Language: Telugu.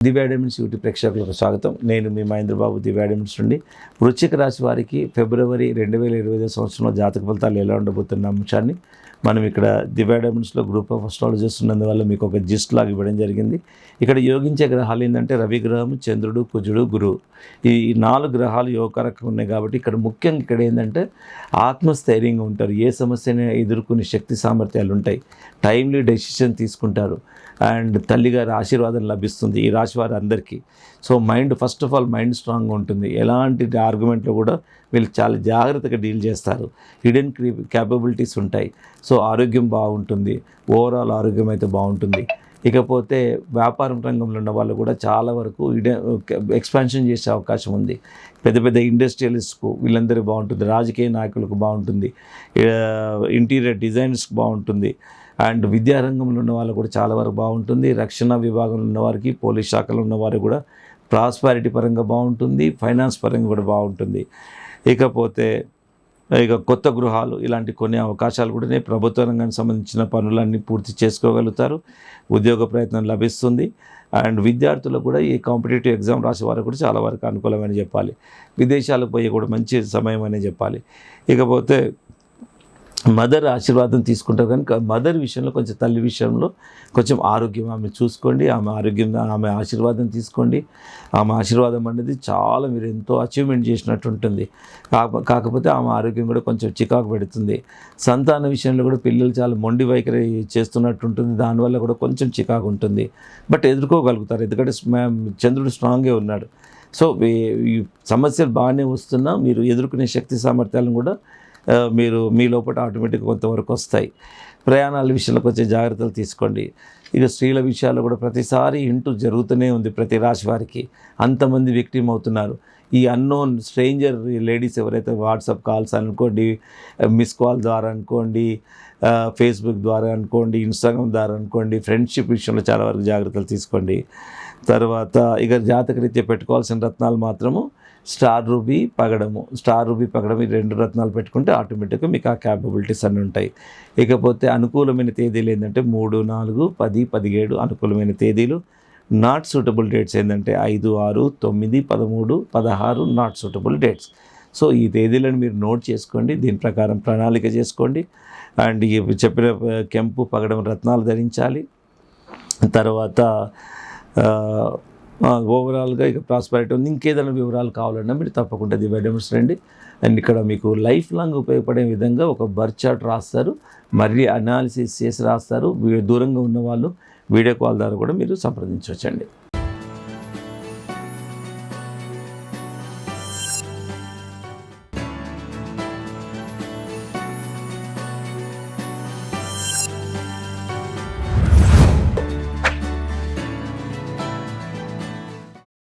దివ్య డైమండ్స్ యూట్యూబ్ ప్రేక్షకులకు స్వాగతం. నేను మీ మహేంద్రబాబు, దివ్య డైమండ్స్ నుండి. వృశ్చిక రాశి వారికి ఫిబ్రవరి 2025 సంవత్సరంలో జాతక ఫలితాలు ఎలా ఉండబోతున్న అంశాన్ని మనం ఇక్కడ దివ్య డైమండ్స్లో గ్రూప్ ఆఫ్ అస్ట్రాలజర్స్ ఉన్నందువల్ల మీకు ఒక జిస్ట్ లాగా ఇవ్వడం జరిగింది. ఇక్కడ యోగించే గ్రహాలు ఏంటంటే రవి గ్రహం, చంద్రుడు, కుజుడు, గురువు. ఈ 4 గ్రహాలు యోగకరంగా ఉన్నాయి కాబట్టి ఇక్కడ ముఖ్యంగా ఇక్కడ ఏంటంటే ఆత్మస్థైర్యంగా ఉంటారు. ఏ సమస్యని ఎదుర్కొనే శక్తి సామర్థ్యాలు ఉంటాయి. టైమ్లీ డెసిషన్ తీసుకుంటారు అండ్ తల్లిగారి ఆశీర్వాదం లభిస్తుంది ఈ రాశి వారి అందరికీ. So first of all mind స్ట్రాంగ్గా ఉంటుంది. ఎలాంటి ఆర్గ్యుమెంట్లో కూడా వీళ్ళు చాలా జాగ్రత్తగా డీల్ చేస్తారు. హిడెన్ క్యాపబిలిటీస్ ఉంటాయి. సో ఆరోగ్యం బాగుంటుంది. ఓవరాల్ ఆరోగ్యం అయితే బాగుంటుంది. ఇకపోతే వ్యాపారం రంగంలో ఉన్న వాళ్ళు కూడా చాలా వరకు ఎక్స్పాన్షన్ చేసే అవకాశం ఉంది. పెద్ద పెద్ద ఇండస్ట్రియలిస్ట్కు వీళ్ళందరికీ బాగుంటుంది. రాజకీయ నాయకులకు బాగుంటుంది. ఇంటీరియర్ డిజైనర్స్కి బాగుంటుంది. అండ్ విద్యారంగంలో ఉన్న వాళ్ళు కూడా చాలా వరకు బాగుంటుంది. రక్షణ విభాగంలో ఉన్నవారికి, పోలీస్ శాఖలో ఉన్నవారికి కూడా ప్రాస్పారిటీ పరంగా బాగుంటుంది. ఫైనాన్స్ పరంగా కూడా బాగుంటుంది. ఇకపోతే కొత్త గృహాలు ఇలాంటి కొన్ని అవకాశాలు కూడా ప్రభుత్వ రంగానికి సంబంధించిన పనులన్నీ పూర్తి చేసుకోగలుగుతారు. ఉద్యోగ ప్రయత్నం లభిస్తుంది. అండ్ విద్యార్థులకు కూడా ఈ కాంపిటేటివ్ ఎగ్జామ్ రాసే వారికి కూడా చాలా వరకు అనుకూలమని చెప్పాలి. విదేశాలకు పోయి కూడా మంచి సమయం అనే చెప్పాలి. ఇకపోతే మదర్ ఆశీర్వాదం తీసుకుంటారు కనుక మదర్ విషయంలో కొంచెం తల్లి విషయంలో కొంచెం ఆరోగ్యం ఆమె చూసుకోండి. ఆమె ఆశీర్వాదం తీసుకోండి. ఆమె ఆశీర్వాదం అనేది చాలా మీరు ఎంతో అచీవ్మెంట్ చేసినట్టు ఉంటుంది. కాకపోతే ఆమె ఆరోగ్యం కూడా కొంచెం చికాకు పెడుతుంది. సంతాన విషయంలో కూడా పిల్లలు చాలా మొండి వైఖరి చేస్తున్నట్టు ఉంటుంది. దానివల్ల కూడా కొంచెం చికాకు ఉంటుంది. బట్ ఎదుర్కోగలుగుతారు, ఎందుకంటే చంద్రుడు స్ట్రాంగ్గా ఉన్నాడు. సో ఈ సమస్యలు బాగానే వస్తున్నా మీరు ఎదుర్కొనే శక్తి సామర్థ్యాలను కూడా మీరు మీ లోపల ఆటోమేటిక్గా కొంతవరకు వస్తాయి. ప్రయాణాల విషయంలో కొంచెం జాగ్రత్తలు తీసుకోండి. ఇక స్త్రీల విషయాల్లో కూడా ప్రతిసారి ఇంటూ జరుగుతూనే ఉంది. ప్రతి రాశి వారికి అంతమంది విక్టిమ్ అవుతున్నారు. ఈ అన్నోన్ స్ట్రేంజర్ లేడీస్ ఎవరైతే వాట్సాప్ కాల్స్ అనుకోండి, మిస్ కాల్ ద్వారా అనుకోండి, ఫేస్బుక్ ద్వారా అనుకోండి, ఇన్స్టాగ్రామ్ ద్వారా అనుకోండి, ఫ్రెండ్షిప్ విషయంలో చాలా వరకు జాగ్రత్తలు తీసుకోండి. తర్వాత ఇక జాతకరీత్యా పెట్టుకోవాల్సిన రత్నాలు మాత్రము స్టార్ రూబీ, పగడము. స్టార్ రూబీ, పగడము ఈ 2 రత్నాలు పెట్టుకుంటే ఆటోమేటిక్గా మీకు ఆ క్యాపబిలిటీస్ అన్నీ ఉంటాయి. ఇకపోతే అనుకూలమైన తేదీలు ఏంటంటే 3, 4, 10, 17 అనుకూలమైన తేదీలు. నాట్ సూటబుల్ డేట్స్ ఏంటంటే 5, 6, 9, 13, 16 నాట్ సూటబుల్ డేట్స్. సో ఈ తేదీలను మీరు నోట్ చేసుకోండి. దీని ప్రకారం ప్రణాళిక చేసుకోండి. అండ్ ఈ చెప్పిన కెంపు, పగడం రత్నాలు ధరించాలి. తర్వాత ఓవరాల్గా ఇక ప్రాస్పరిటీ ఉంది. ఇంకేదైనా వివరాలు కావాలన్నా మీరు తప్పకుండా దివ్య డైమండ్స్ రండి. అండ్ ఇక్కడ మీకు లైఫ్ లాంగ్ ఉపయోగపడే విధంగా ఒక బర్త్ చార్ట్ రాస్తారు, మళ్ళీ అనాలిసిస్ చేసి రాస్తారు. దూరంగా ఉన్న వాళ్ళు వీడియో కాల్ ద్వారా కూడా మీరు సంప్రదించవచ్చండి.